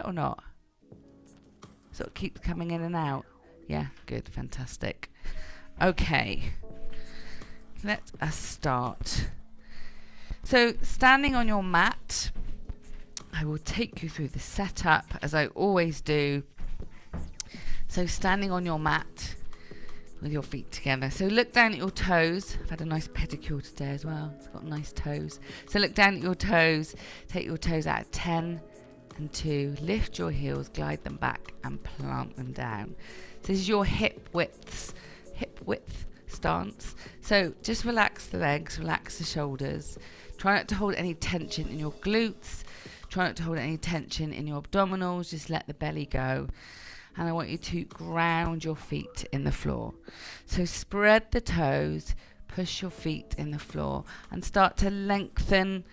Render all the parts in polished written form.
or not? So it keeps coming in and out. Yeah, good, fantastic. Okay, let us start. So standing on your mat, I will take you through the setup as I always do. So standing on your mat with your feet together. So look down at your toes. I've had a nice pedicure today as well. It's got nice toes. So look down at your toes. Take your toes out at 10 and 2. Lift your heels, glide them back and plant them down. So this is your hip width stance. So just relax the legs, relax the shoulders. Try not to hold any tension in your glutes. Try not to hold any tension in your abdominals. Just let the belly go. And I want you to ground your feet in the floor. So spread the toes, push your feet in the floor and start to lengthen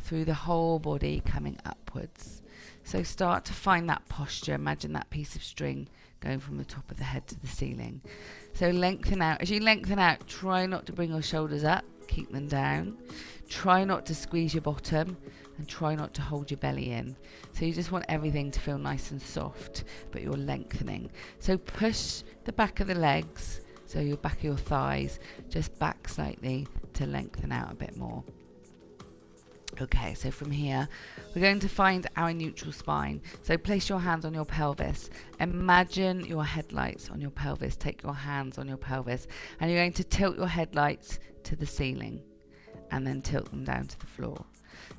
through the whole body coming upwards. So start to find that posture. Imagine that piece of string going from the top of the head to the ceiling. So lengthen out. As you lengthen out, try not to bring your shoulders up. Keep them down. Try not to squeeze your bottom and try not to hold your belly in. So you just want everything to feel nice and soft, but you're lengthening. So push the back of the legs, so your back of your thighs, just back slightly to lengthen out a bit more. Okay, so from here, we're going to find our neutral spine. So place your hands on your pelvis. Imagine your headlights on your pelvis. Take your hands on your pelvis and you're going to tilt your headlights to the ceiling and then tilt them down to the floor.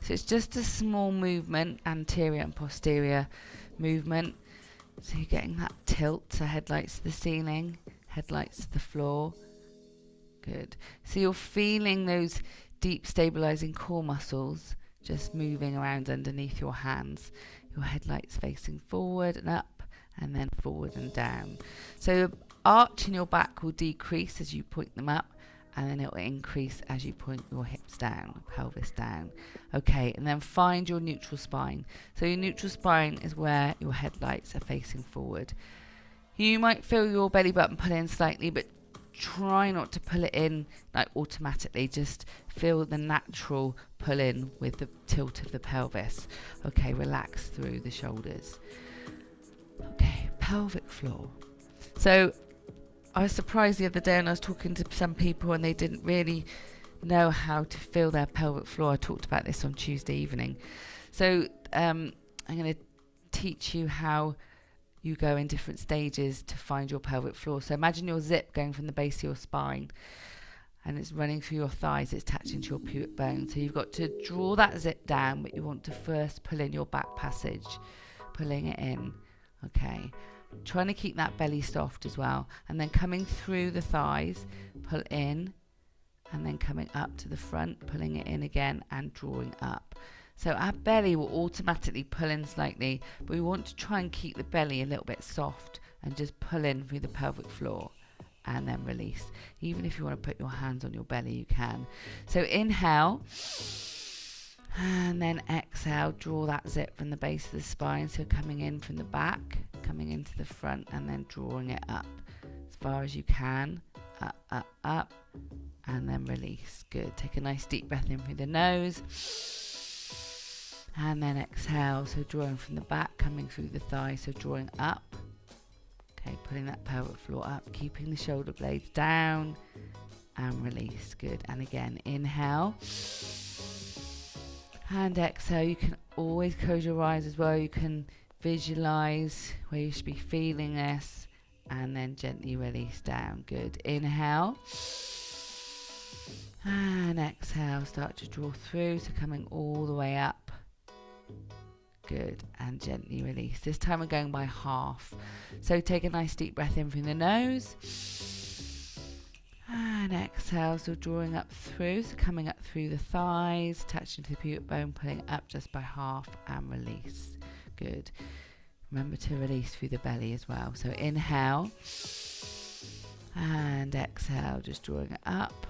So it's just a small movement, anterior and posterior movement. So you're getting that tilt, so headlights to the ceiling, headlights to the floor. Good. So you're feeling those deep stabilizing core muscles just moving around underneath your hands. Your headlights facing forward and up and then forward and down. So the arch in your back will decrease as you point them up, and then it will increase as you point your hips down, pelvis down. Okay, and then find your neutral spine. So your neutral spine is where your headlights are facing forward. You might feel your belly button pull in slightly, but try not to pull it in like automatically. Just feel the natural pull in with the tilt of the pelvis. Okay, relax through the shoulders. Okay, pelvic floor. So I was surprised the other day when I was talking to some people and they didn't really know how to feel their pelvic floor. I talked about this on Tuesday evening. So I'm going to teach you how you go in different stages to find your pelvic floor. So imagine your zip going from the base of your spine and it's running through your thighs, it's attaching to your pubic bone. So you've got to draw that zip down, but you want to first pull in your back passage, pulling it in. Okay, trying to keep that belly soft as well, and then coming through the thighs, pull in, and then coming up to the front, pulling it in again and drawing up. So our belly will automatically pull in slightly, but we want to try and keep the belly a little bit soft and just pull in through the pelvic floor and then release. Even if you want to put your hands on your belly, you can. So inhale and then exhale, draw that zip from the base of the spine. So coming in from the back, coming into the front and then drawing it up as far as you can, up, up, up, and then release. Good. Take a nice deep breath in through the nose. And then exhale, so drawing from the back, coming through the thigh, so drawing up. Okay, putting that pelvic floor up, keeping the shoulder blades down and release. Good. And again, inhale and exhale. You can always close your eyes as well. You can visualize where you should be feeling this and then gently release down. Good. Inhale and exhale. Start to draw through, so coming all the way up. Good. And gently release. This time we're going by half. So take a nice deep breath in through the nose. And exhale, so drawing up through, so coming up through the thighs, touching to the pubic bone, pulling up just by half and release. Good. Remember to release through the belly as well. So inhale and exhale, just drawing it up.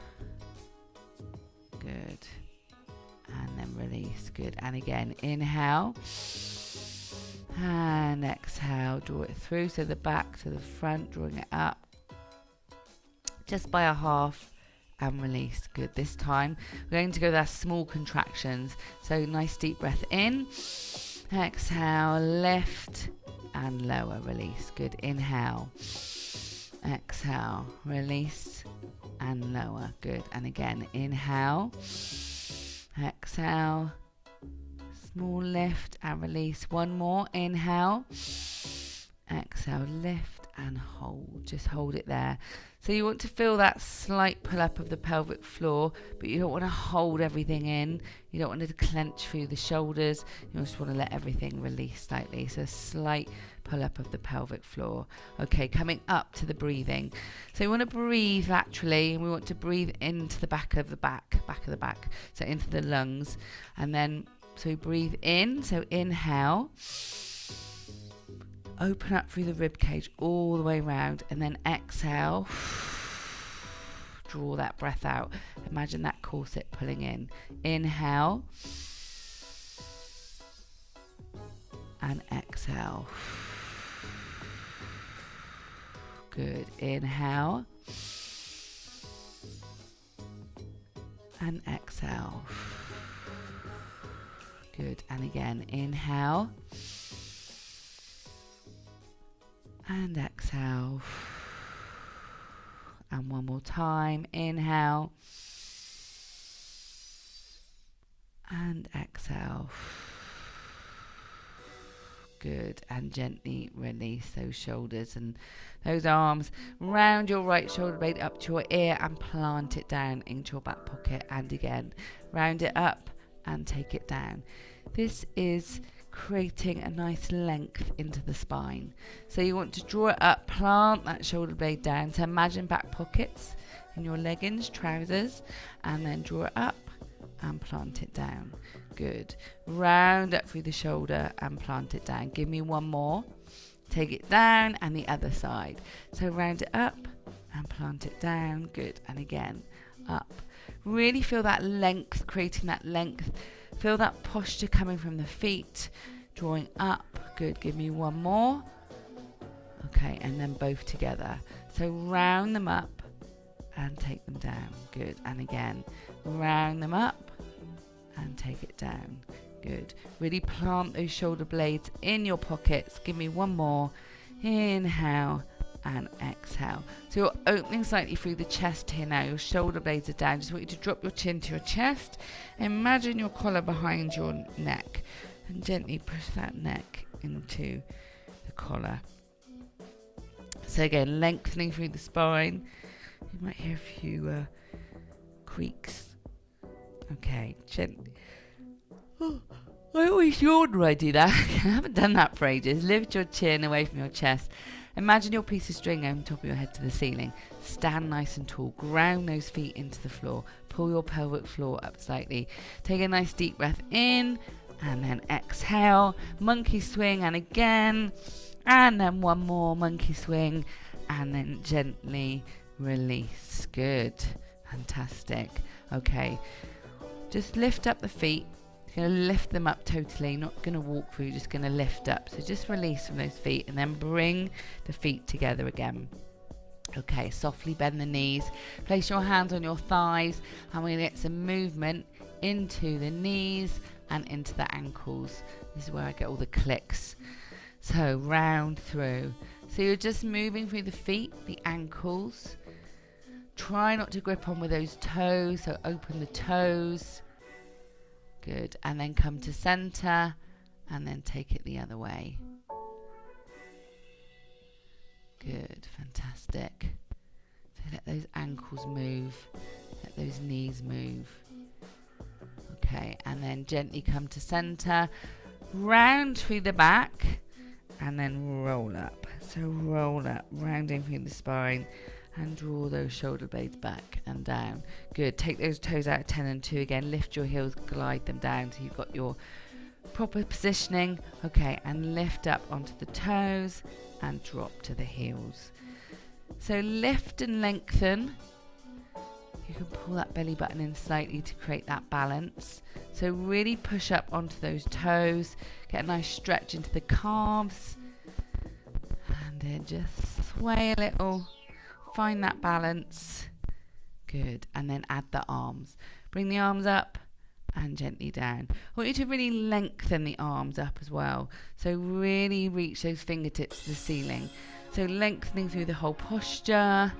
Good. And then release. Good. And again, inhale and exhale, draw it through, so the back to the front, drawing it up just by a half and release. Good. This time we're going to go with our small contractions. So nice deep breath in Exhale, lift and lower, release. Good. Inhale. Exhale, release and lower. Good. And again, inhale. Exhale. Small lift and release. One more. Inhale. Exhale, lift and hold. Just hold it there. So you want to feel that slight pull up of the pelvic floor, but you don't want to hold everything in. You don't want to clench through the shoulders. You just want to let everything release slightly. So slight pull up of the pelvic floor. Okay, coming up to the breathing. So you want to breathe laterally, and we want to breathe into the back of the back. So into the lungs. And then, so breathe in. So inhale. Open up through the rib cage all the way around, and then exhale. Draw that breath out. Imagine that corset pulling in. Inhale. And exhale. Good. Inhale. And exhale. Good. And again, inhale. And exhale. And one more time. Inhale. And exhale. Good. And gently release those shoulders and those arms. Round your right shoulder blade up to your ear and plant it down into your back pocket. And again, round it up and take it down. This is creating a nice length into the spine. So you want to draw it up, plant that shoulder blade down. So imagine back pockets in your leggings, trousers, and then draw it up and plant it down. Good. Round up through the shoulder and plant it down. Give me one more. Take it down and the other side. So round it up and plant it down. Good. And again, up. Really feel that length, creating that length. Feel that posture coming from the feet, drawing up. Good. Give me one more. Okay, and then both together. So round them up and take them down. Good. And again, round them up and take it down. Good. Really plant those shoulder blades in your pockets. Give me one more. Inhale and exhale. So you're opening slightly through the chest here now. Your shoulder blades are down. Just want you to drop your chin to your chest. Imagine your collar behind your neck and gently push that neck into the collar. So again, lengthening through the spine. You might hear a few creaks. Okay, gently. Oh, I always yawn when I do that. I haven't done that for ages. Lift your chin away from your chest. Imagine your piece of string on top of your head to the ceiling. Stand nice and tall. Ground those feet into the floor. Pull your pelvic floor up slightly. Take a nice deep breath in and then exhale. Monkey swing and again. And then one more monkey swing and then gently release. Good. Fantastic. Okay. Just lift up the feet. You're going to lift them up totally, not going to walk through, just going to lift up. So just release from those feet and then bring the feet together again. Okay, softly bend the knees. Place your hands on your thighs and we're going to get some movement into the knees and into the ankles. This is where I get all the clicks. So round through. So you're just moving through the feet, the ankles. Try not to grip on with those toes, so open the toes. Good. And then come to center and then take it the other way. Good. Fantastic. So let those ankles move. Let those knees move. Okay. And then gently come to center. Round through the back and then roll up. So roll up, rounding through the spine. And draw those shoulder blades back and down. Good. Take those toes out of 10 and 2 again. Lift your heels, glide them down so you've got your proper positioning. Okay, and lift up onto the toes and drop to the heels. So lift and lengthen. You can pull that belly button in slightly to create that balance. So really push up onto those toes. Get a nice stretch into the calves. And then just sway a little. Find that balance. Good. And then add the arms. Bring the arms up and gently down. I want you to really lengthen the arms up as well. So really reach those fingertips to the ceiling. So lengthening through the whole posture.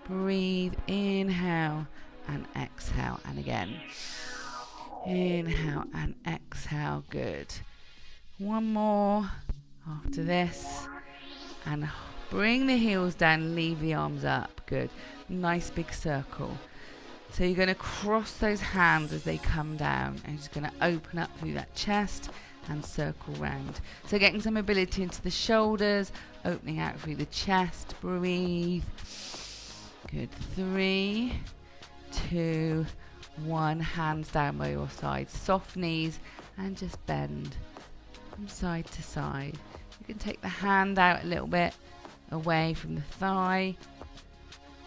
Breathe, inhale and exhale. And again, inhale and exhale. Good. One more after this. And bring the heels down, leave the arms up. Good. Nice big circle. So you're going to cross those hands as they come down, and you're just going to open up through that chest and circle round. So getting some mobility into the shoulders, opening out through the chest. Breathe. Good. 3, 2, 1. Hands down by your sides. Soft knees and just bend from side to side. You can take the hand out a little bit away from the thigh.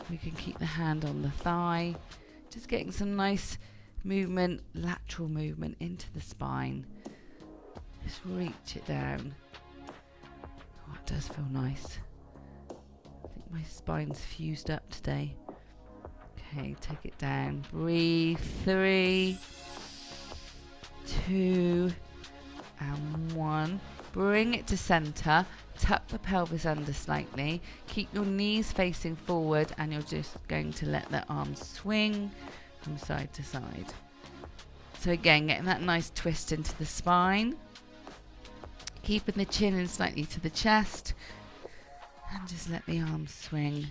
We can keep the hand on the thigh. Just getting some nice movement, lateral movement into the spine. Just reach it down. Oh, it does feel nice. I think my spine's fused up today. Okay, take it down. Breathe. 3, 2, and 1. Bring it to center. Tuck the pelvis under slightly. Keep your knees facing forward, and you're just going to let the arms swing from side to side. So again, getting that nice twist into the spine. Keeping the chin in slightly to the chest. And just let the arms swing.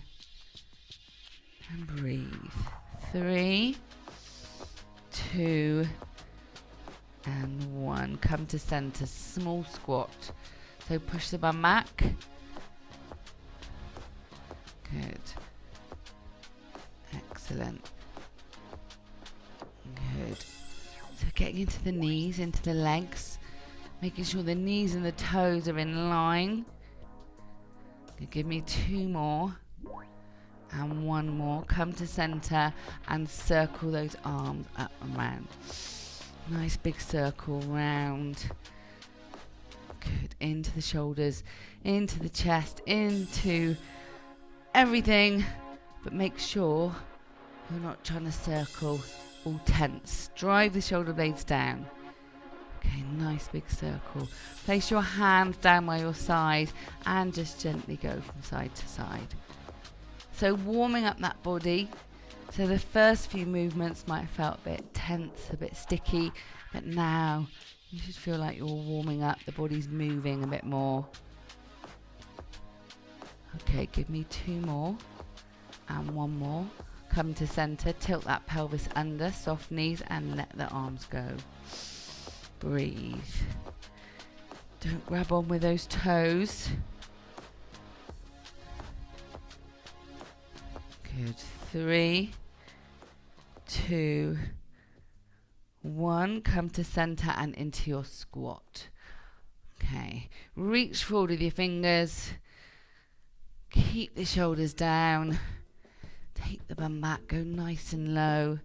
And breathe. 3, 2, and 1. Come to center. Small squat. So push the bum back. Good. Excellent. Good. So getting into the knees, into the legs. Making sure the knees and the toes are in line. Give me 2 more. And 1 more. Come to center and circle those arms up and round. Nice big circle round. Good. Into the shoulders, into the chest, into everything. But make sure you're not trying to circle all tense. Drive the shoulder blades down. Okay, nice big circle. Place your hands down by your side and just gently go from side to side. So warming up that body. So the first few movements might have felt a bit tense, a bit sticky, but now you should feel like you're warming up, the body's moving a bit more. Okay, give me 2 more and 1 more. Come to center, tilt that pelvis under, soft knees, and let the arms go. Breathe. Don't grab on with those toes. Good. 3, 2, 1. Come to center and into your squat. Okay. Reach forward with your fingers. Keep the shoulders down. Take the bum back. Go nice and low.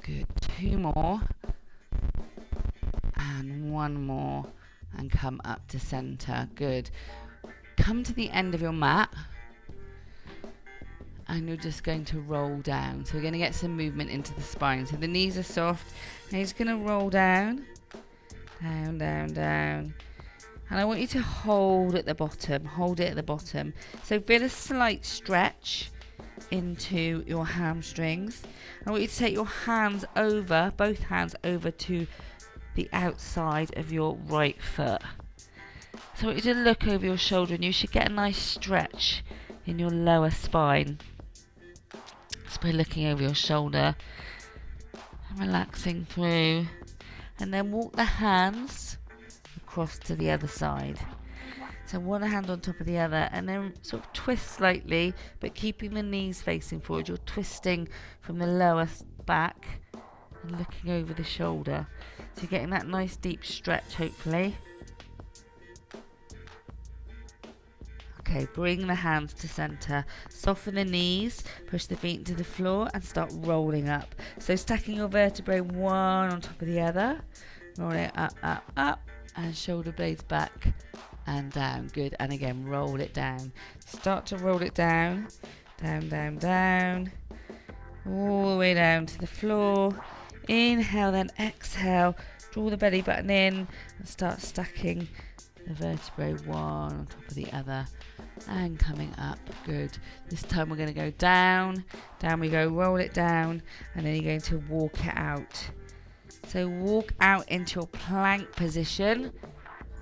Good. 2 more. And 1 more. And come up to center. Good. Come to the end of your mat. And you're just going to roll down. So we're going to get some movement into the spine. So the knees are soft. And you're just going to roll down. Down, down, down. And I want you to hold at the bottom. Hold it at the bottom. So feel a slight stretch into your hamstrings. I want you to take your hands over, both hands over to the outside of your right foot. So I want you to look over your shoulder, and you should get a nice stretch in your lower spine. Just by looking over your shoulder and relaxing through. And then walk the hands across to the other side. So one hand on top of the other, and then sort of twist slightly, but keeping the knees facing forward. You're twisting from the lower back and looking over the shoulder. So you're getting that nice deep stretch, hopefully. Okay, bring the hands to center. Soften the knees, push the feet into the floor, and start rolling up. So stacking your vertebrae one on top of the other. Rolling it up, up, up, and shoulder blades back and down. Good. And again, roll it down. Start to roll it down. Down, down, down. all the way down to the floor. Inhale, then exhale. Draw the belly button in and start stacking the vertebrae one on top of the other and coming up. Good. This time we're going to go down. Down we go. Roll it down, and then you're going to walk it out. So walk out into your plank position.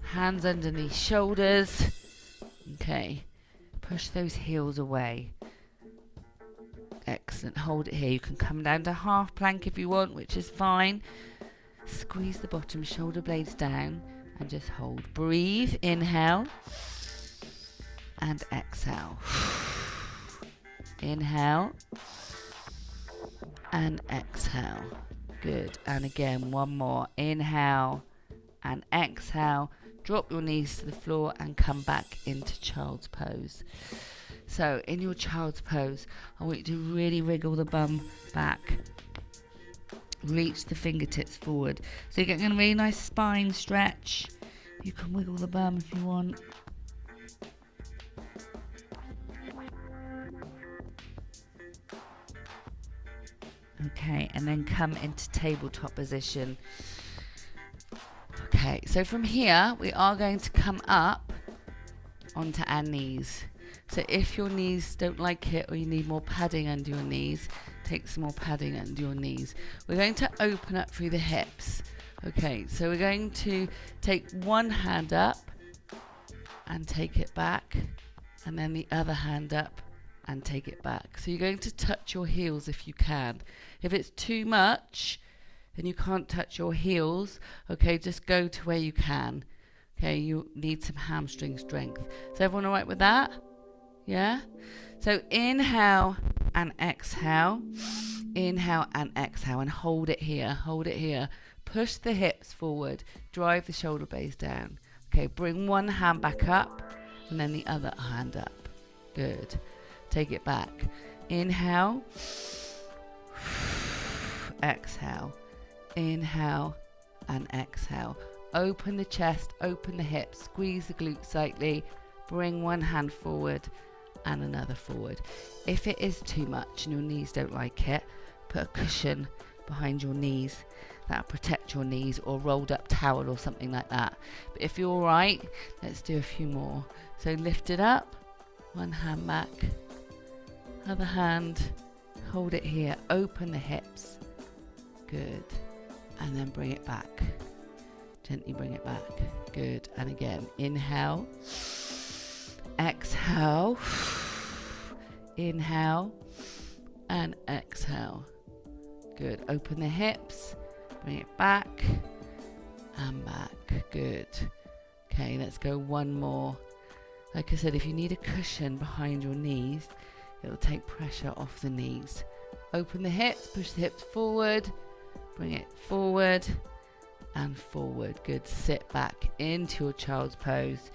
Hands underneath shoulders. Okay. Push those heels away. Excellent. Hold it here. You can come down to half plank if you want, which is fine. Squeeze the bottom shoulder blades down and just hold. Breathe. Inhale and exhale. Inhale and exhale. Good. And again, one more. Inhale and exhale. Drop your knees to the floor and come back into child's pose. So in your child's pose, I want you to really wriggle the bum back. Reach the fingertips forward. So you're getting a really nice spine stretch. You can wiggle the bum if you want. Okay, and then come into tabletop position. Okay, so from here, we are going to come up onto our knees. So if your knees don't like it or you need more padding under your knees, take some more padding under your knees. We're going to open up through the hips. Okay, so we're going to take one hand up and take it back, and then the other hand up and take it back. So you're going to touch your heels if you can. If it's too much and you can't touch your heels, okay, just go to where you can. Okay, you need some hamstring strength. Is everyone all right with that? Yeah? So inhale and exhale. Inhale and exhale, and hold it here. Hold it here. Push the hips forward. Drive the shoulder blades down. Okay, bring one hand back up and then the other hand up. Good. Take it back. Inhale. Exhale. Inhale and exhale. Open the chest, open the hips, squeeze the glutes slightly. Bring one hand forward and another forward. If it is too much and your knees don't like it, put a cushion behind your knees. That'll protect your knees, or rolled up towel or something like that. But if you're all right, let's do a few more. So lift it up, one hand back, other hand, hold it here, open the hips. Good. And then bring it back. Gently bring it back. Good. And again, inhale, exhale, inhale and exhale. Good. Open the hips, bring it back and back. Good. Okay, let's go one more. Like I said, if you need a cushion behind your knees, it'll take pressure off the knees. Open the hips, push the hips forward, bring it forward and forward. Good. Sit back into your child's pose.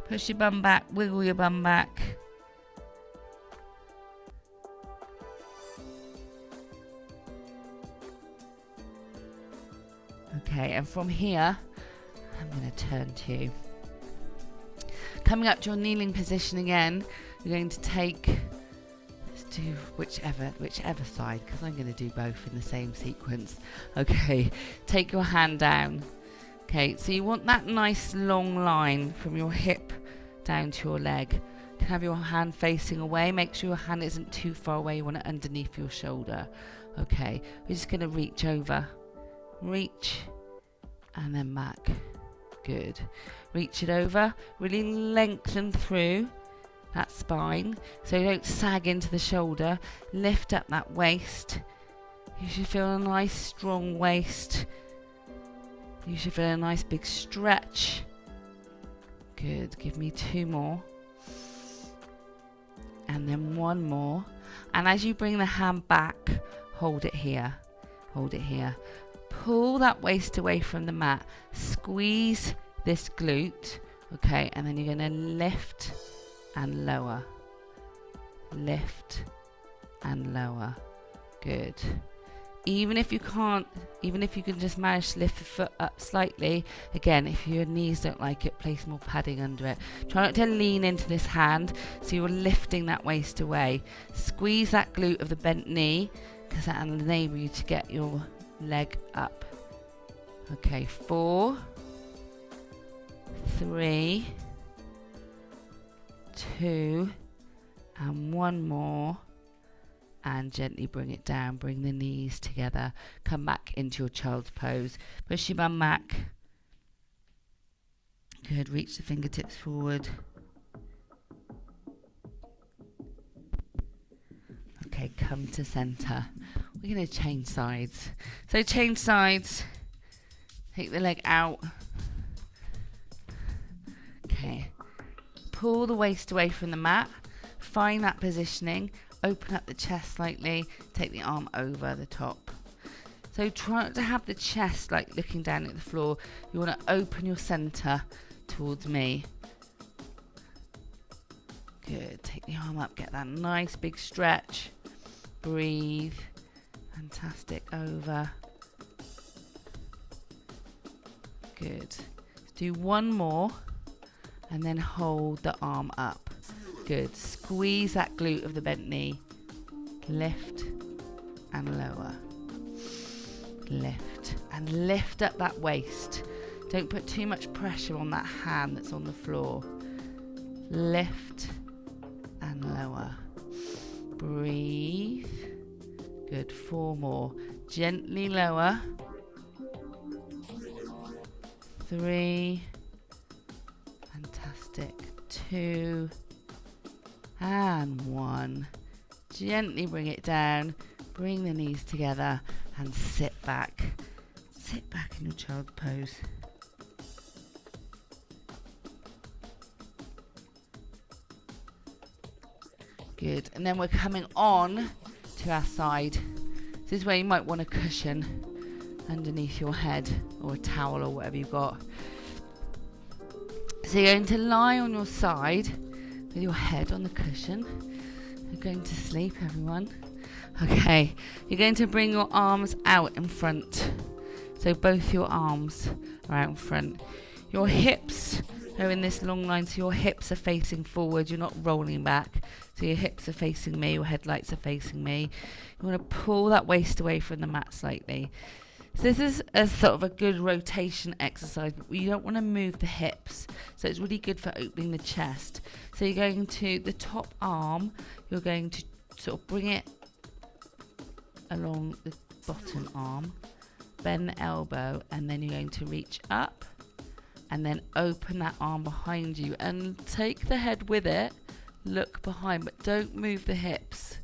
Push your bum back, wiggle your bum back. Okay, and from here, I'm going to turn to you. Coming up to your kneeling position again, you're going to take, let's do whichever side, because I'm going to do both in the same sequence. Okay, take your hand down. Okay, so you want that nice long line from your hip down to your leg. You can have your hand facing away. Make sure your hand isn't too far away. You want it underneath your shoulder. Okay, we're just going to reach over. Reach and then back. Good. Reach it over. Really lengthen through that spine so you don't sag into the shoulder. Lift up that waist. You should feel a nice strong waist. You should feel a nice big stretch. Good. Give me two more. And then one more. And as you bring the hand back, hold it here. Hold it here. Pull that waist away from the mat. Squeeze this glute. Okay, and then you're going to lift and lower. Lift and lower. Good. Even if you can't, even if you can just manage to lift the foot up slightly, again, if your knees don't like it, place more padding under it. Try not to lean into this hand, so you're lifting that waist away. Squeeze that glute of the bent knee. because that will enable you to get your leg up. Okay, 4, 3, 2, and 1 more, and gently bring it down. Bring the knees together. Come back into your child's pose. Push your bum back. Good. Reach the fingertips forward. Okay, come to center. We're going to change sides. So change sides. Take the leg out. Okay. Pull the waist away from the mat. Find that positioning. Open up the chest slightly. Take the arm over the top. So try not to have the chest like looking down at the floor. You want to open your center towards me. Good. Take the arm up. Get that nice big stretch. Breathe. Fantastic. Over. Good. Let's do one more and then hold the arm up. Good. Squeeze that glute of the bent knee. Lift and lower. Lift and lift up that waist. Don't put too much pressure on that hand that's on the floor. Lift and lower. Breathe. Good. 4 more. Gently lower. 3. Fantastic. 2. And 1. Gently bring it down. Bring the knees together and sit back. Sit back in your child's pose. Good. And then we're coming on to our side. This is where you might want a cushion underneath your head or a towel or whatever you've got. So you're going to lie on your side with your head on the cushion. You're going to sleep, everyone. Okay, you're going to bring your arms out in front. So both your arms are out in front. Your hips are in this long line, so your hips are facing forward. You're not rolling back. So your hips are facing me, your headlights are facing me. You want to pull that waist away from the mat slightly. So this is a sort of a good rotation exercise, but you don't want to move the hips. So it's really good for opening the chest. So you're going to the top arm, you're going to sort of bring it along the bottom arm, bend the elbow, and then you're going to reach up and then open that arm behind you and take the head with it. Look behind, but don't move the hips.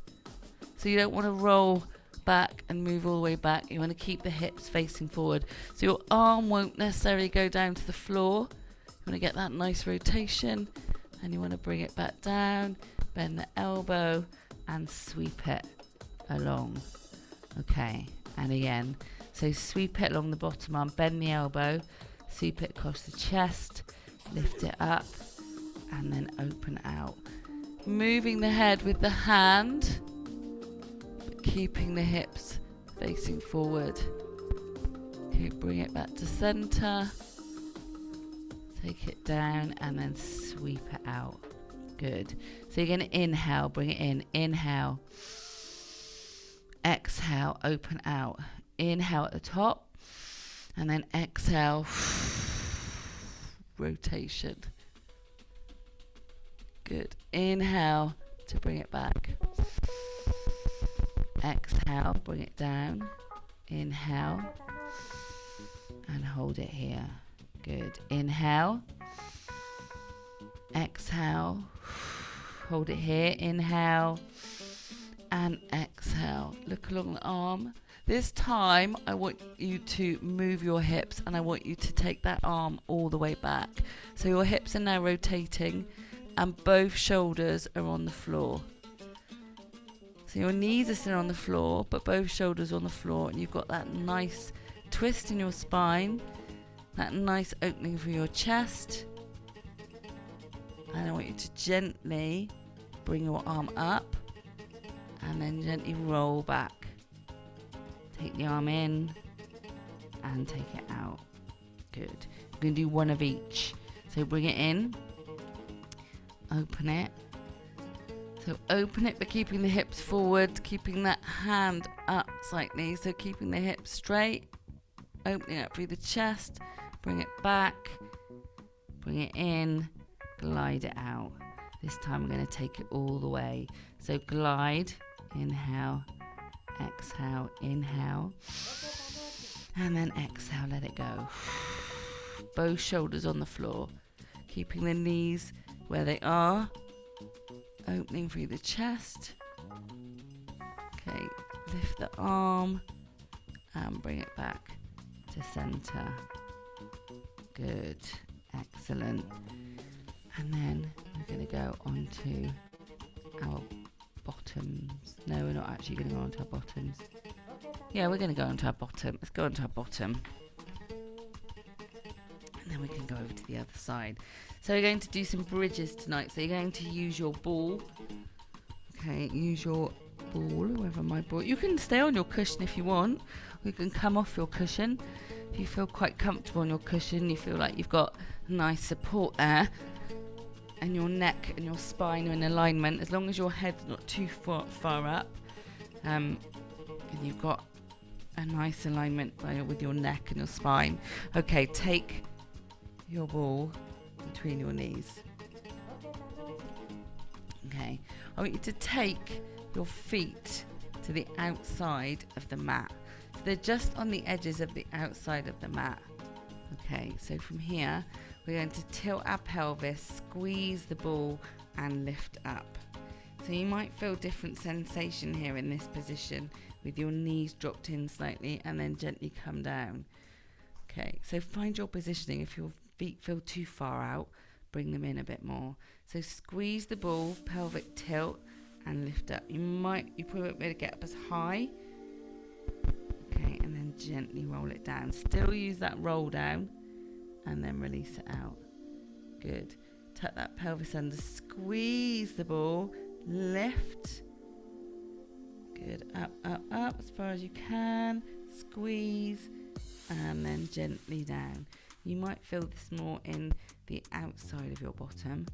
So you don't want to roll back and move all the way back. You want to keep the hips facing forward. So your arm won't necessarily go down to the floor. You want to get that nice rotation and you want to bring it back down, bend the elbow and sweep it along. Okay, and again. So sweep it along the bottom arm, bend the elbow, sweep it across the chest, lift it up and then open out. Moving the head with the hand, but keeping the hips facing forward. Okay, bring it back to center. Take it down and then sweep it out. Good. So you're going to inhale, bring it in. Inhale. Exhale, open out. Inhale at the top. And then exhale. Rotation. Good. Inhale to bring it back. Exhale, bring it down. Inhale. And hold it here. Good. Inhale. Exhale. Hold it here. Inhale. And exhale. Look along the arm. This time, I want you to move your hips and I want you to take that arm all the way back. So your hips are now rotating and both shoulders are on the floor. So your knees are still on the floor, but both shoulders on the floor, and you've got that nice twist in your spine, that nice opening for your chest. And I want you to gently bring your arm up and then gently roll back. Take the arm in and take it out. Good. We're going to do one of each. So bring it in, open it, So open it, but keeping the hips forward, keeping that hand up slightly. So keeping the hips straight, opening up through the chest, bring it back, bring it in, glide it out. This time we're going to take it all the way. So glide, inhale, exhale, inhale, and then exhale, let it go. Both shoulders on the floor, keeping the knees where they are, opening through the chest. Okay, lift the arm and bring it back to center. Good, excellent. And then we're going to go onto our bottoms. No, we're not actually going to go onto our bottoms. Yeah, we're going to go onto our bottom. Let's go onto our bottom. And then we can go over to the other side. So we're going to do some bridges tonight. So you're going to use your ball. Okay, use your ball, wherever my ball. You can stay on your cushion if you want. Or you can come off your cushion. If you feel quite comfortable on your cushion, you feel like you've got nice support there. And your neck and your spine are in alignment, as long as your head's not too far up, and you've got a nice alignment with your neck and your spine. Okay, take your ball between your knees. Okay, I want you to take your feet to the outside of the mat. So they're just on the edges of the outside of the mat. Okay, so from here, we're going to tilt our pelvis, squeeze the ball and lift up. So you might feel different sensation here in this position with your knees dropped in slightly and then gently come down. Okay, so find your positioning. If your feet feel too far out, bring them in a bit more. So squeeze the ball, pelvic tilt and lift up. You probably won't be able to get up as high. Okay, and then gently roll it down. Still use that roll down. And then release it out. Good. Tuck that pelvis under, squeeze the ball, lift. Good. Up, up, up as far as you can. Squeeze and then gently down. You might feel this more in the outside of your bottom.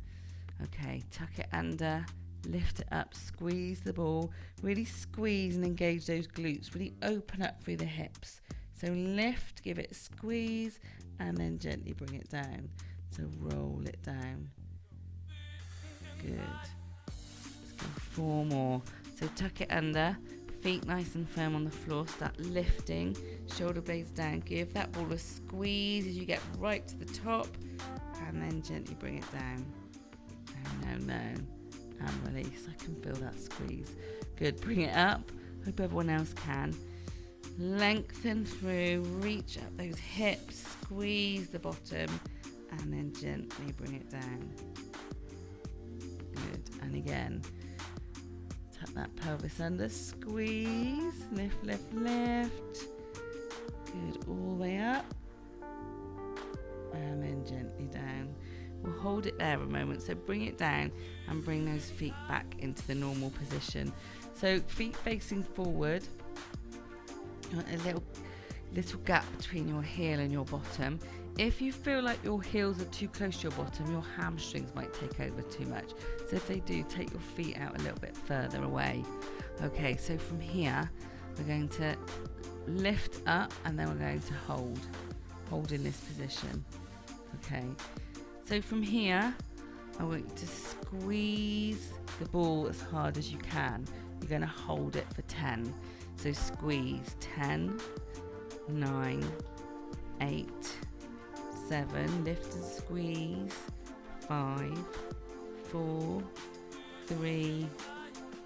Okay, tuck it under, lift it up, squeeze the ball. Really squeeze and engage those glutes. Really open up through the hips. So lift, give it a squeeze, and then gently bring it down. So roll it down. Good. Let's go 4 more. So tuck it under, feet nice and firm on the floor. Start lifting, shoulder blades down. Give that ball a squeeze as you get right to the top, and then gently bring it down. No, and release. I can feel that squeeze. Good. Bring it up. Hope everyone else can. Lengthen through, reach up those hips, squeeze the bottom, and then gently bring it down. Good. And again, tuck that pelvis under, squeeze, lift, lift, lift. Good. All the way up, and then gently down. We'll hold it there a moment. So bring it down and bring those feet back into the normal position. So feet facing forward. You want a little gap between your heel and your bottom. If you feel like your heels are too close to your bottom, your hamstrings might take over too much. So if they do, take your feet out a little bit further away. Okay, so from here, we're going to lift up and then we're going to hold in this position. Okay, so from here, I want you to squeeze the ball as hard as you can. You're going to hold it for 10. So squeeze 10, 9, 8, 7, lift and squeeze, 5, 4, 3,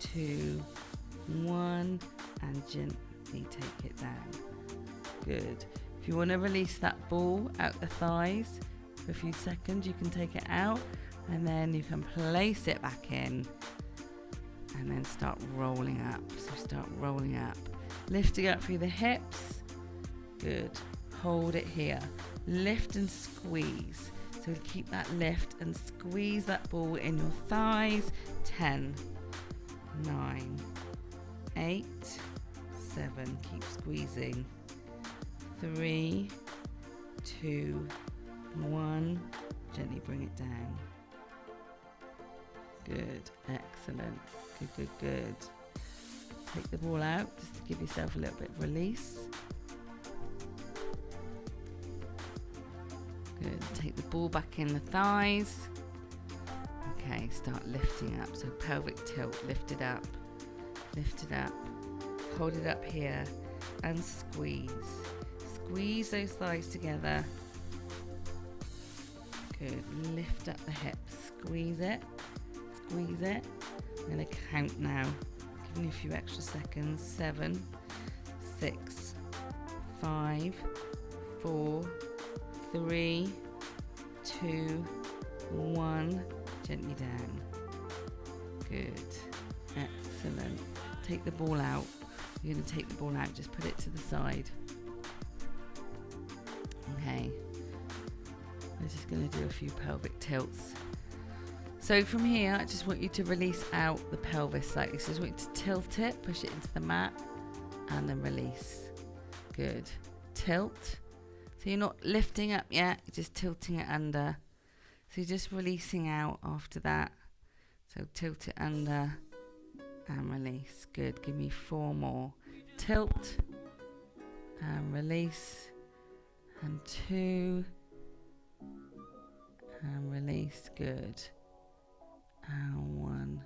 2, 1, and gently take it down. Good. If you want to release that ball out the thighs for a few seconds, you can take it out and then you can place it back in. And then start rolling up. So start rolling up. Lifting up through the hips. Good. Hold it here. Lift and squeeze. So keep that lift and squeeze that ball in your thighs. 10, 9, 8, 7. Keep squeezing. 3, 2, 1. Gently bring it down. Good, excellent. Good, good, good. Take the ball out just to give yourself a little bit of release. Good, take the ball back in the thighs. Okay, start lifting up. So pelvic tilt, lift it up, hold it up here and squeeze. Squeeze those thighs together. Good, lift up the hips, squeeze it. I'm going to count now, giving you a few extra seconds. 7, 6, 5, 4, 3, 2, 1. Gently down. Good. Excellent. Take the ball out. You're going to take the ball out, just put it to the side. Okay. We're just going to do a few pelvic tilts. So from here, I just want you to release out the pelvis slightly. So I just want you to tilt it, push it into the mat, and then release. Good. Tilt. So you're not lifting up yet, you're just tilting it under. So you're just releasing out after that. So tilt it under and release. Good. Give me 4 more. Tilt and release. And 2 and release. Good. And 1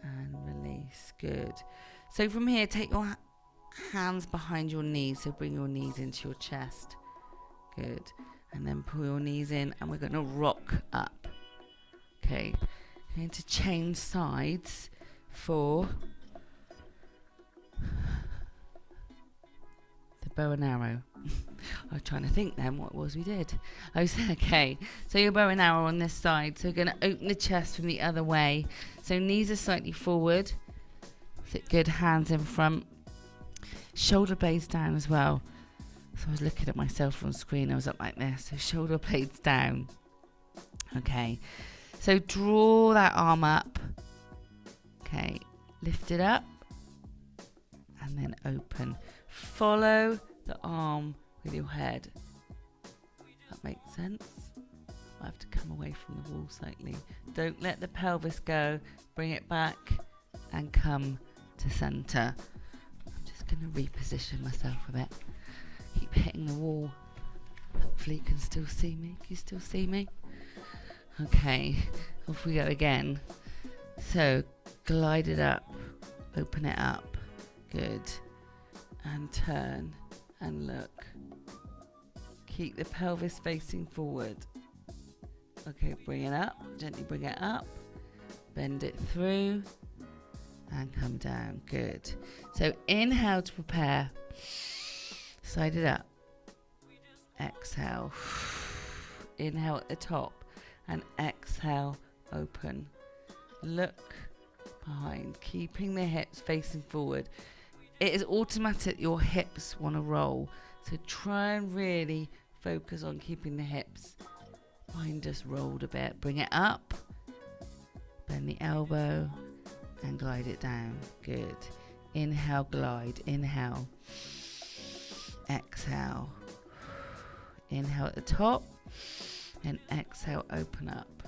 and release. Good. So from here, take your hands behind your knees. So bring your knees into your chest. Good. And then pull your knees in, and we're going to rock up. Okay. We're going to change sides for the bow and arrow. I was trying to think then what it was we did. Okay, so your bow and arrow on this side. So we're going to open the chest from the other way. So knees are slightly forward. Sit good, hands in front. Shoulder blades down as well. So I was looking at myself on screen. I was up like this. So shoulder blades down. Okay, so draw that arm up. Okay, lift it up. And then open. Follow the arm with your head. That makes sense? I have to come away from the wall slightly. Don't let the pelvis go. Bring it back and come to center. I'm just going to reposition myself a bit. Keep hitting the wall. Hopefully you can still see me. Can you still see me? Okay, off we go again. So glide it up. Open it up. Good. And turn and look. Keep the pelvis facing forward. Okay, bring it up. Gently bring it up. Bend it through and come down. Good. So inhale to prepare. Side it up. Exhale. Inhale at the top and exhale, open. Look behind, keeping the hips facing forward. It is automatic your hips want to roll, so try and really focus on keeping the hips behind us rolled a bit. Bring it up, bend the elbow and glide it down. Good. Inhale, glide. Inhale. Exhale. Inhale at the top and exhale, open up.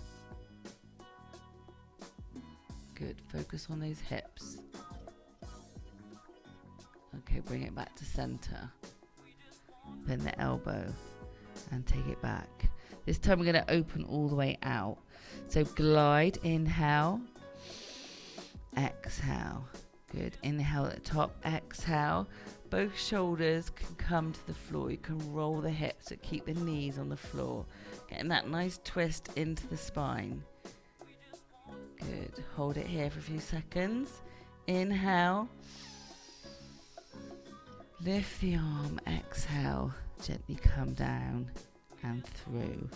Good. Focus on those hips. Okay, bring it back to center. Bend the elbow and take it back. This time we're going to open all the way out. So glide, inhale, exhale. Good. Inhale at the top, exhale. Both shoulders can come to the floor. You can roll the hips but keep the knees on the floor. Getting that nice twist into the spine. Good. Hold it here for a few seconds. Inhale. Lift the arm, exhale. Gently come down and through.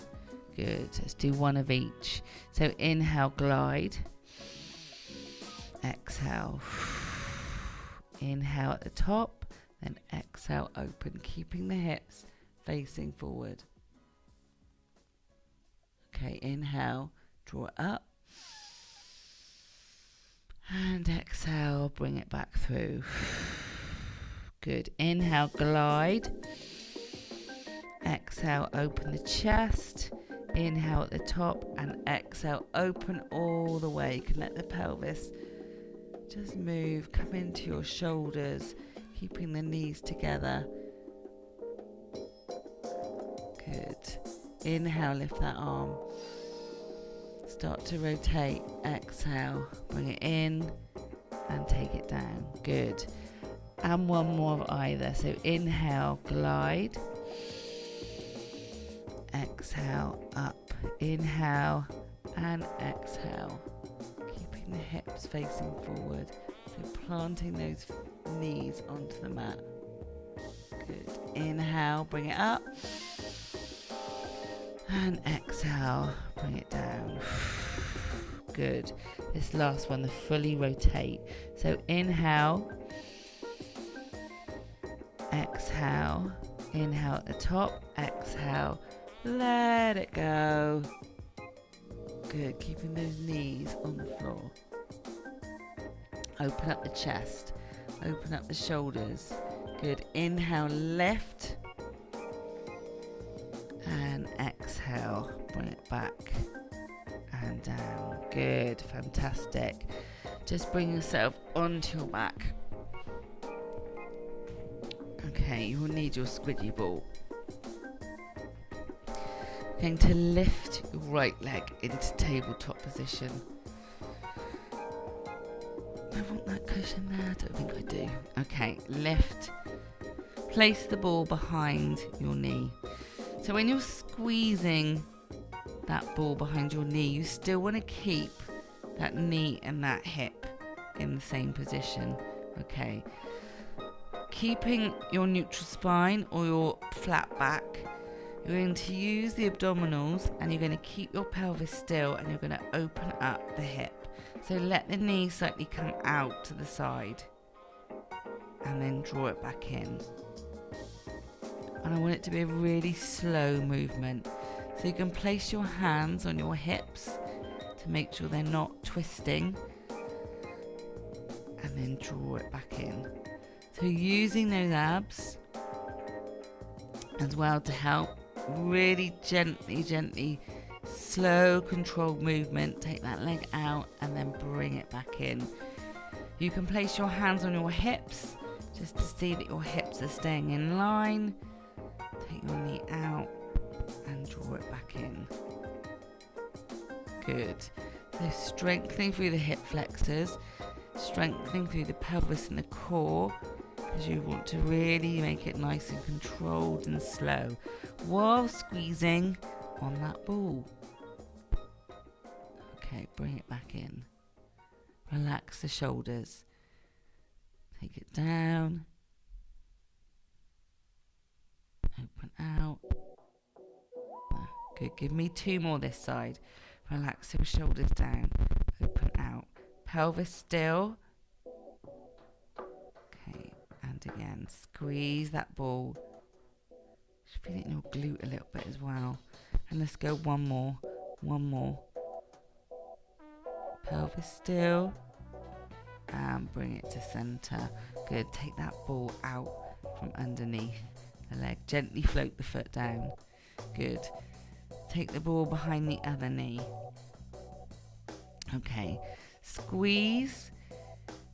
Good. Let's do one of each. So inhale, glide. Exhale. Inhale at the top. Then exhale, open, keeping the hips facing forward. Okay, inhale, draw it up. And exhale, bring it back through. Good. Inhale, glide. Exhale, open the chest. Inhale at the top and exhale, open all the way. You can let the pelvis just move, come into your shoulders, keeping the knees together. Good. Inhale, lift that arm. Start to rotate. Exhale, bring it in and take it down. Good. And one more of either. So inhale, glide. Exhale, up. Inhale and exhale. Keeping the hips facing forward. So planting those knees onto the mat. Good. Inhale, bring it up. And exhale, bring it down. Good. This last one, the fully rotate. So inhale. Exhale. Inhale at the top. Exhale. Let it go. Good. Keeping those knees on the floor. Open up the chest. Open up the shoulders. Good. Inhale, lift. And exhale. Bring it back and down. Good. Fantastic. Just bring yourself onto your back. Okay, you will need your squidgy ball. Going to lift your right leg into tabletop position. I want that cushion there. I don't think I do. Okay, lift. Place the ball behind your knee. So when you're squeezing that ball behind your knee, you still want to keep that knee and that hip in the same position. Okay. Keeping your neutral spine or your flat back, you're going to use the abdominals and you're going to keep your pelvis still and you're going to open up the hip. So let the knee slightly come out to the side and then draw it back in. And I want it to be a really slow movement. So you can place your hands on your hips to make sure they're not twisting and then draw it back in. So using those abs as well to help, really gently, slow controlled movement. Take that leg out and then bring it back in. You can place your hands on your hips just to see that your hips are staying in line. Take your knee out and draw it back in. Good. So strengthening through the hip flexors, strengthening through the pelvis and the core, because you want to really make it nice and controlled and slow while squeezing on that ball. Okay, bring it back in. Relax the shoulders. Take it down. Open out. Good. Give me two more this side. Relax your shoulders down. Open out. Pelvis still. Okay. And again. Squeeze that ball. Just feel it in your glute a little bit as well. And let's go one more. One more. Pelvis still. And bring it to center. Good. Take that ball out from underneath the leg. Gently float the foot down. Good. Take the ball behind the other knee. Okay. Squeeze.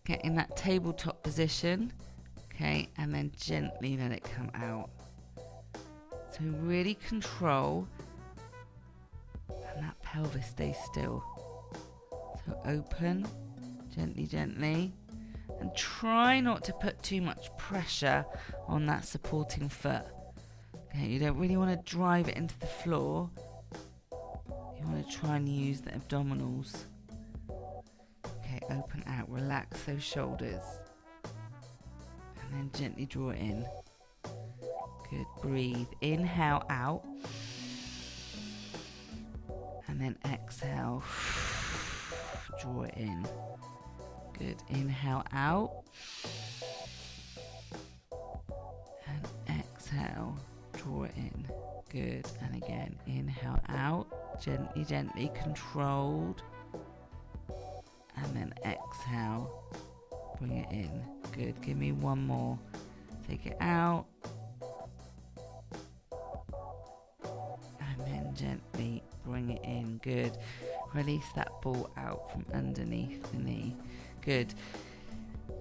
Get in that tabletop position. Okay. And then gently let it come out. So really control. And that pelvis stays still. So open. Gently. And try not to put too much pressure on that supporting foot. Okay, you don't really want to drive it into the floor. You want to try and use the abdominals. Okay, open out, relax those shoulders. And then gently draw it in. Good, breathe. Inhale out. And then exhale. Draw it in. Good, inhale out. And exhale. Draw it in. Good. And again, inhale out. Gently controlled. And then exhale. Bring it in. Good. Give me one more. Take it out. And then gently bring it in. Good. Release that ball out from underneath the knee. Good.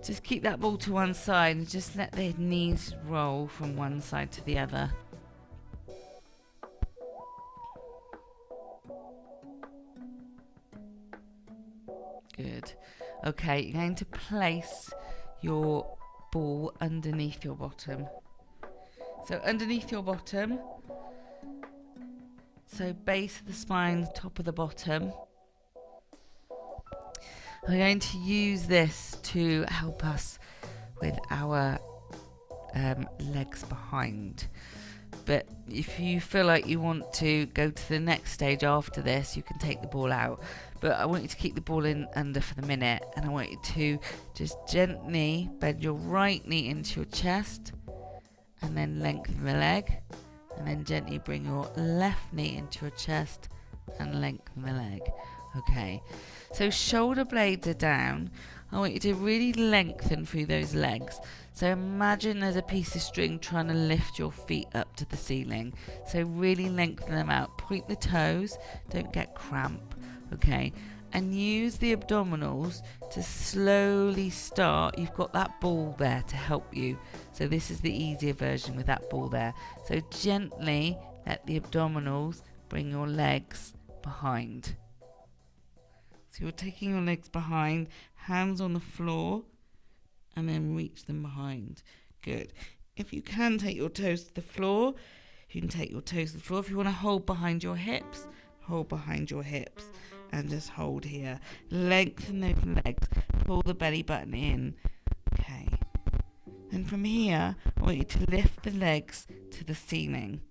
Just keep that ball to one side and just let the knees roll from one side to the other. Good. Okay, you're going to place your ball underneath your bottom. So underneath your bottom, so base of the spine, top of the bottom. We're going to use this to help us with our legs behind. But if you feel like you want to go to the next stage after this, you can take the ball out. But I want you to keep the ball in under for the minute, and I want you to just gently bend your right knee into your chest and then lengthen the leg, and then gently bring your left knee into your chest and lengthen the leg. Okay, so shoulder blades are down. I want you to really lengthen through those legs. So imagine there's a piece of string trying to lift your feet up to the ceiling. So really lengthen them out. Point the toes, don't get cramp. Okay, and use the abdominals to slowly start. You've got that ball there to help you. So this is the easier version with that ball there. So gently let the abdominals bring your legs behind. So you're taking your legs behind, hands on the floor, and then reach them behind. Good. If you can take your toes to the floor, you can take your toes to the floor. If you want to hold behind your hips, hold behind your hips and just hold here. Lengthen those legs, pull the belly button in. Okay. And from here, I want you to lift the legs to the ceiling.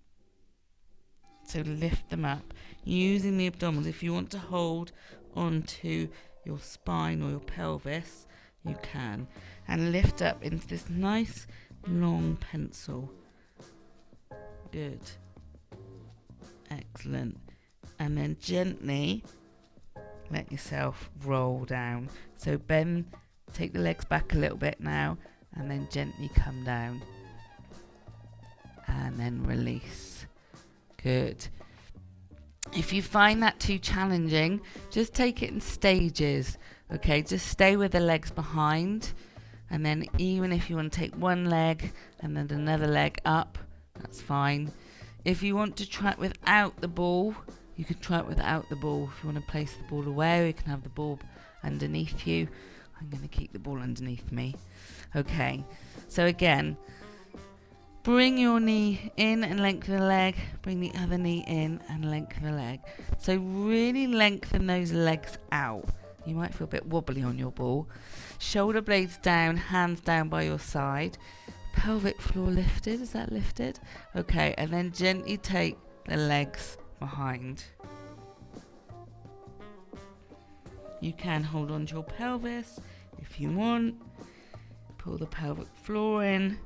So lift them up using the abdominals. If you want to hold onto your spine or your pelvis, you can. And lift up into this nice long pencil. Good. Excellent. And then gently let yourself roll down. So bend, take the legs back a little bit now, and then gently come down. And then release. Good. If you find that too challenging, just take it in stages. Okay, just stay with the legs behind, and then even if you want to take one leg and then another leg up, that's fine. If you want to try it without the ball, you can try it without the ball. If you want to place the ball away, or you can have the ball underneath you. I'm going to keep the ball underneath me. Okay, so again, bring your knee in and lengthen the leg. Bring the other knee in and lengthen the leg. So really lengthen those legs out. You might feel a bit wobbly on your ball. Shoulder blades down, hands down by your side. Pelvic floor lifted. Is that lifted? Okay, and then gently take the legs behind. You can hold on to your pelvis if you want. Pull the pelvic floor in.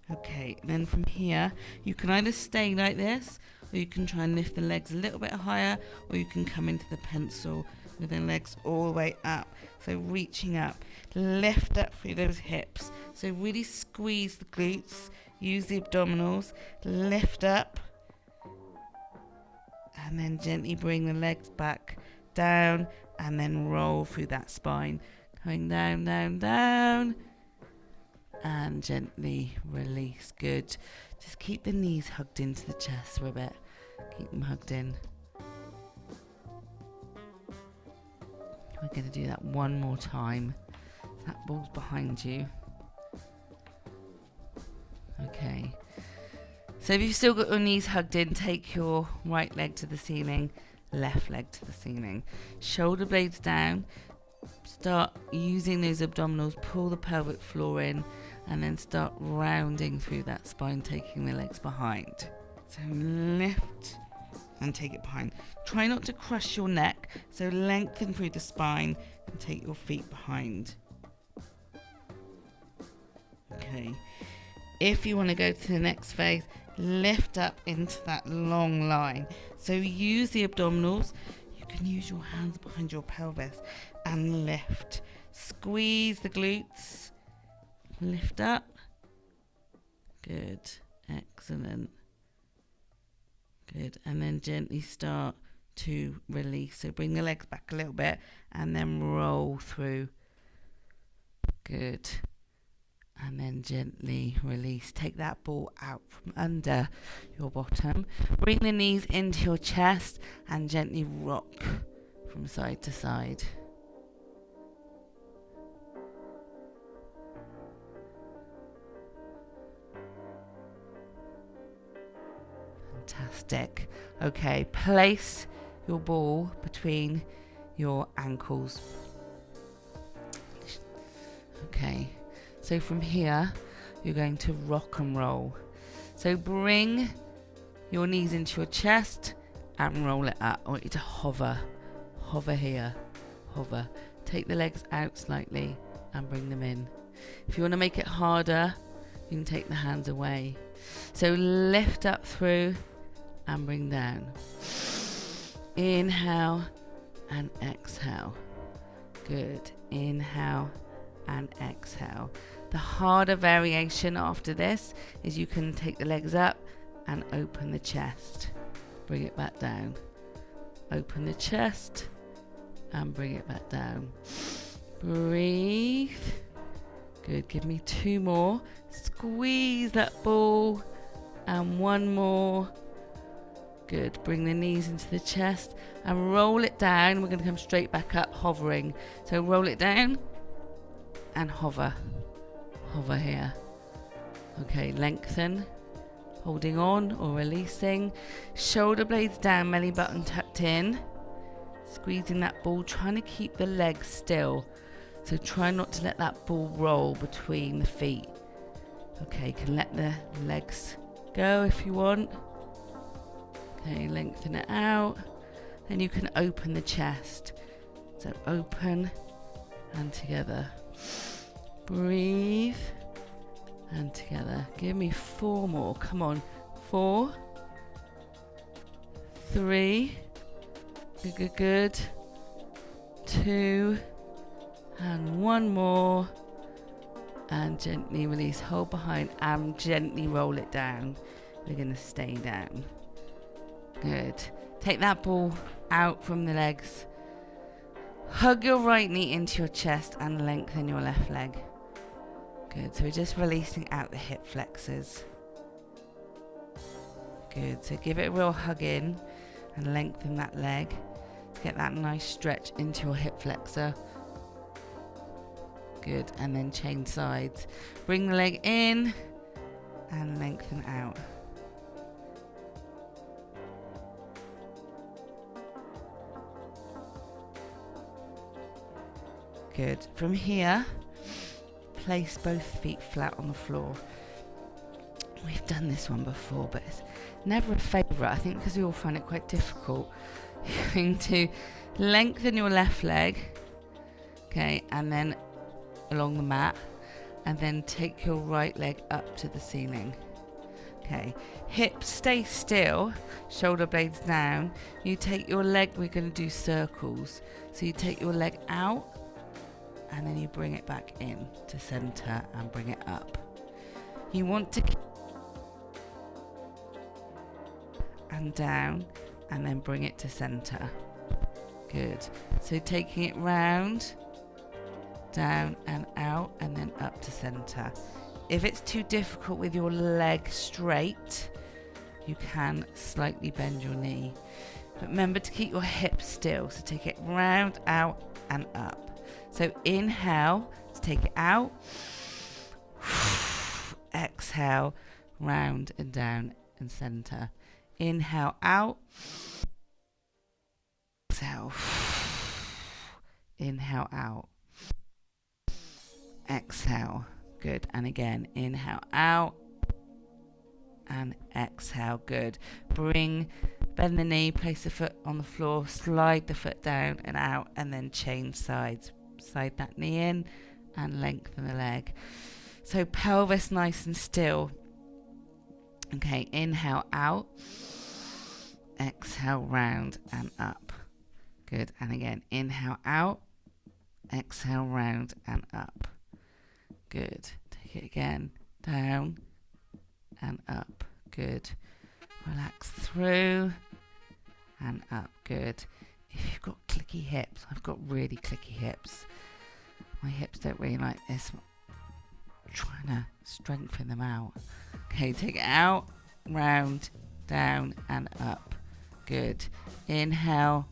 Okay, then from here, you can either stay like this, or you can try and lift the legs a little bit higher, or you can come into the pencil with the legs all the way up. So reaching up, lift up through those hips. So really squeeze the glutes, use the abdominals, lift up, and then gently bring the legs back down, and then roll through that spine. Going down, down, down. And gently release. Good. Just keep the knees hugged into the chest for a bit. Keep them hugged in. We're going to do that one more time. That ball's behind you. Okay. So if you've still got your knees hugged in, take your right leg to the ceiling, left leg to the ceiling. Shoulder blades down. Start using those abdominals. Pull the pelvic floor in. And then start rounding through that spine, taking the legs behind. So lift and take it behind. Try not to crush your neck, so lengthen through the spine and take your feet behind. Okay. If you want to go to the next phase, lift up into that long line. So use the abdominals. You can use your hands behind your pelvis and lift. Squeeze the glutes. Lift up. Good. Excellent. Good. And then gently start to release. So bring the legs back a little bit and then roll through. Good. And then gently release. Take that ball out from under your bottom. Bring the knees into your chest and gently rock from side to side. Fantastic. Okay, place your ball between your ankles. Okay, so from here, you're going to rock and roll. So bring your knees into your chest and roll it up. I want you to hover. Hover here. Hover. Take the legs out slightly and bring them in. If you want to make it harder, you can take the hands away. So lift up through and bring down. Inhale and exhale. Good. Inhale and exhale. The harder variation after this is you can take the legs up and open the chest. Bring it back down. Open the chest and bring it back down. Breathe. Good. Give me 2 more. Squeeze that ball. And 1 more. Good. Bring the knees into the chest and roll it down. We're going to come straight back up, hovering. So roll it down and hover. Hover here. Okay, lengthen. Holding on or releasing. Shoulder blades down, belly button tucked in. Squeezing that ball, trying to keep the legs still. So try not to let that ball roll between the feet. Okay, you can let the legs go if you want. Okay, lengthen it out. Then you can open the chest. So open and together. Breathe and together. Give me 4 more. Come on. 4, 3, good, good, good. 2, and 1 more. And gently release. Hold behind and gently roll it down. We're going to stay down. Good. Take that ball out from the legs. Hug your right knee into your chest and lengthen your left leg. Good. So we're just releasing out the hip flexors. Good. So give it a real hug in and lengthen that leg to get that nice stretch into your hip flexor. Good. And then change sides. Bring the leg in and lengthen out. Good. From here, place both feet flat on the floor. We've done this one before, but it's never a favourite. I think because we all find it quite difficult. You're going to lengthen your left leg, okay, and then along the mat, and then take your right leg up to the ceiling. Okay, hips stay still, shoulder blades down. You take your leg, we're going to do circles. So you take your leg out, and then you bring it back in to center and bring it up. You want to keep and down and then bring it to center. Good. So taking it round, down and out and then up to center. If it's too difficult with your leg straight, you can slightly bend your knee. But remember to keep your hips still. So take it round, out and up. So inhale to take it out. Exhale, round and down and center. Inhale out. Exhale. Inhale out. Exhale. Good. And again, inhale out. And exhale. Good. Bend the knee, place the foot on the floor, slide the foot down and out, and then change sides. Slide that knee in and lengthen the leg. So pelvis nice and still. Okay, inhale out. Exhale round and up. Good. And again, inhale out. Exhale round and up. Good. Take it again. Down and up. Good. Relax through and up. Good. If you've got clicky hips, I've got really clicky hips. My hips don't really like this. I'm trying to strengthen them out. Okay, take it out, round, down and up. Good. Inhale,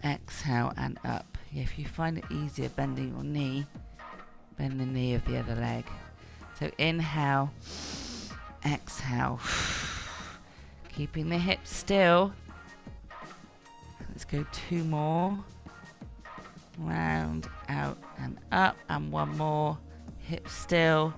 exhale and up. Yeah, if you find it easier bending your knee, bend the knee of the other leg. So inhale, exhale. Keeping the hips still. Let's go 2 more. Round, out and up. And 1 more. Hips still.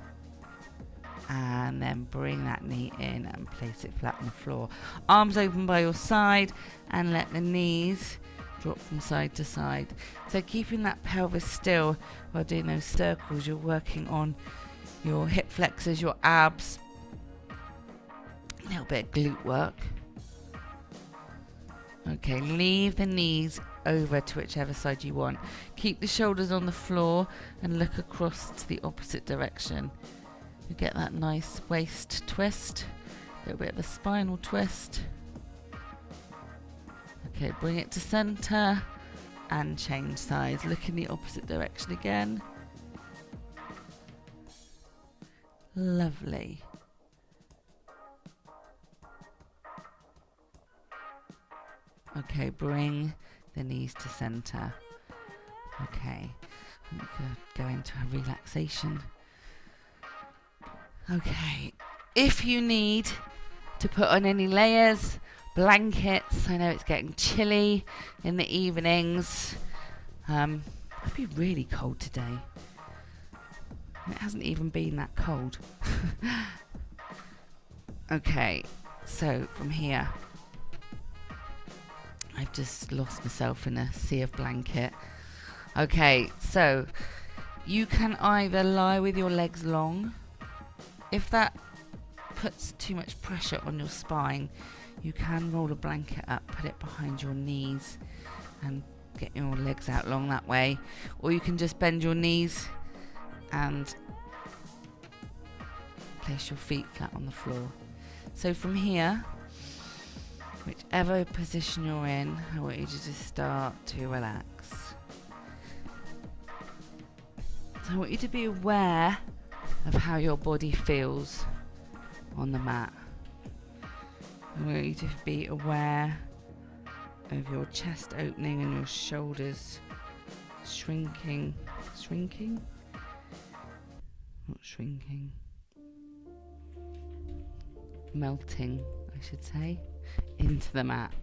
And then bring that knee in and place it flat on the floor. Arms open by your side and let the knees drop from side to side. So keeping that pelvis still while doing those circles, you're working on your hip flexors, your abs, a little bit of glute work. Okay, leave the knees over to whichever side you want. Keep the shoulders on the floor and look across to the opposite direction. You get that nice waist twist, a little bit of a spinal twist. Okay, bring it to center and change sides. Look in the opposite direction again. Lovely. Okay, bring the knees to center. Okay, I'm going to go into a relaxation. Okay, if you need to put on any layers, blankets, I know it's getting chilly in the evenings. It'd be really cold today. It hasn't even been that cold. Okay, so from here, I've just lost myself in a sea of blanket. Okay, so you can either lie with your legs long. If that puts too much pressure on your spine, you can roll a blanket up, put it behind your knees and get your legs out long that way. Or you can just bend your knees and place your feet flat on the floor. So from here, whichever position you're in, I want you to just start to relax. So I want you to be aware of how your body feels on the mat. I want you to be aware of your chest opening and your shoulders shrinking. Shrinking? Not shrinking. Melting, I should say, into the mat.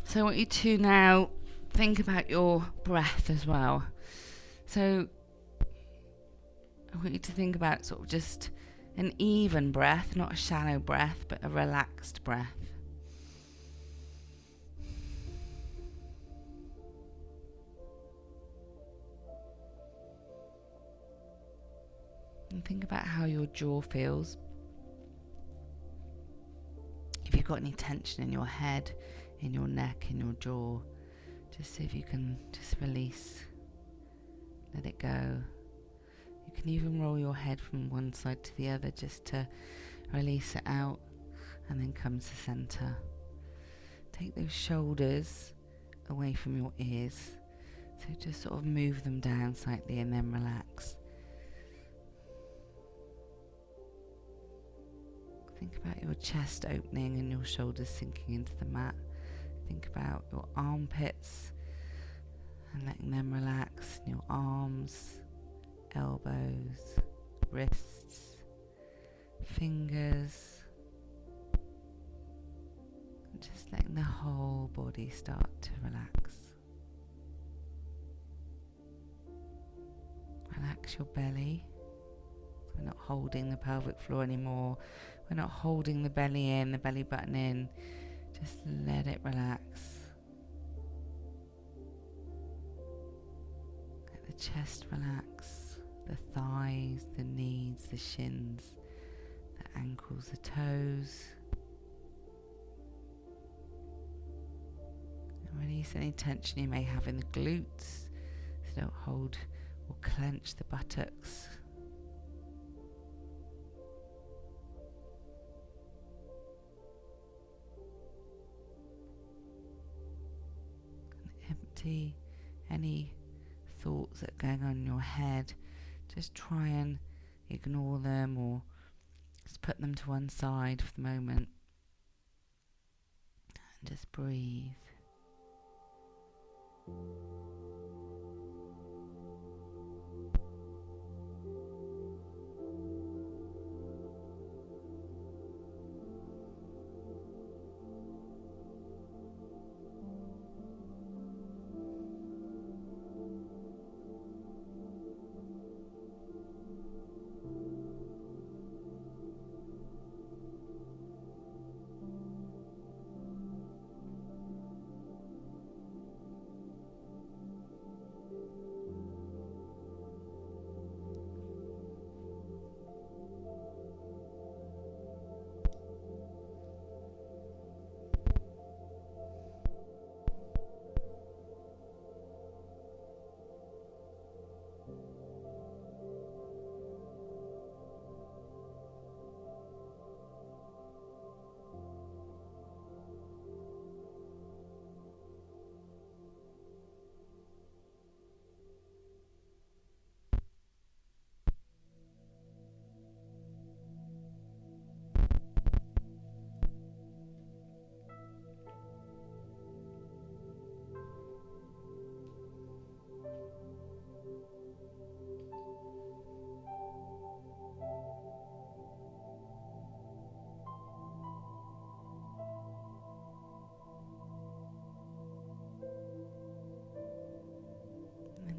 So I want you to now think about your breath as well. So I want you to think about sort of just an even breath, not a shallow breath, but a relaxed breath. And think about how your jaw feels. If you've got any tension in your head, in your neck, in your jaw, just see if you can just release, let it go. You can even roll your head from one side to the other just to release it out and then come to center. Take those shoulders away from your ears. So just sort of move them down slightly and then relax. Think about your chest opening and your shoulders sinking into the mat. Think about your armpits and letting them relax. Your arms, elbows, wrists, fingers. And just letting the whole body start to relax. Relax your belly. We're not holding the pelvic floor anymore. We're not holding the belly in, the belly button in. Just let it relax. Let the chest relax. The thighs, the knees, the shins, the ankles, the toes. And release any tension you may have in the glutes. So don't hold or clench the buttocks. difficulty, any thoughts that are going on in your head, just try and ignore them or just put them to one side for the moment. And just breathe.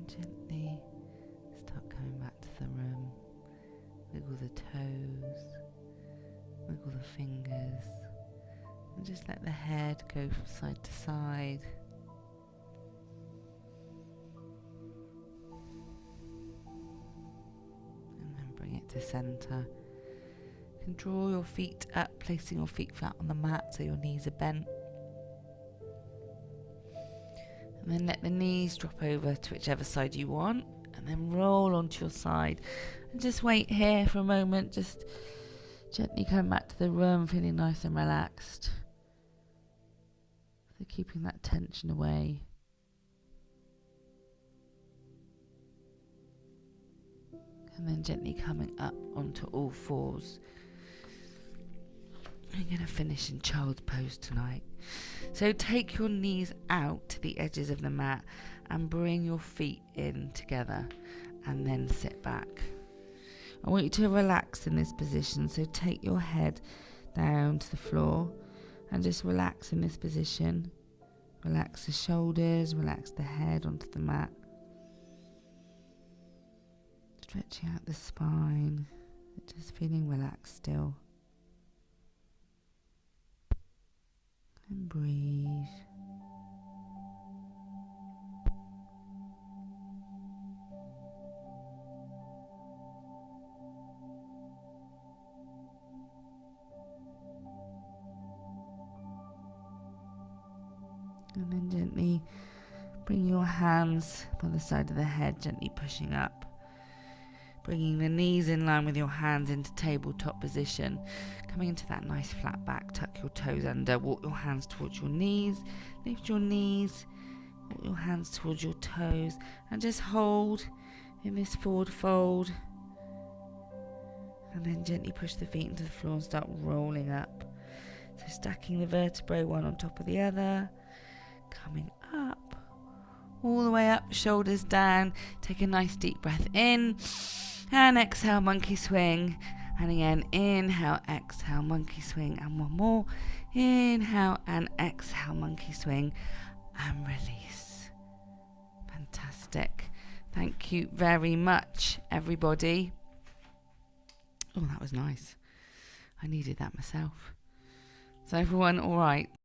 Gently start coming back to the room. Wiggle the toes, wiggle the fingers, and just let the head go from side to side. And then bring it to center. You can draw your feet up, placing your feet flat on the mat so your knees are bent. And then let the knees drop over to whichever side you want, and then roll onto your side. And just wait here for a moment, just gently come back to the room, feeling nice and relaxed. So keeping that tension away. And then gently coming up onto all fours. I'm going to finish in child's pose tonight. So take your knees out to the edges of the mat and bring your feet in together and then sit back. I want you to relax in this position, so take your head down to the floor and just relax in this position. Relax the shoulders, relax the head onto the mat. Stretching out the spine, just feeling relaxed still. And breathe. And then gently bring your hands by the side of the head, gently pushing up. Bringing the knees in line with your hands into tabletop position. Coming into that nice flat back, tuck your toes under, walk your hands towards your knees, lift your knees, walk your hands towards your toes, and just hold in this forward fold. And then gently push the feet into the floor and start rolling up. So stacking the vertebrae one on top of the other, coming up, all the way up, shoulders down. Take a nice deep breath in. And exhale, monkey swing. And again, inhale, exhale, monkey swing. And one more. Inhale and exhale, monkey swing. And release. Fantastic. Thank you very much, everybody. Oh, that was nice. I needed that myself. So everyone all right?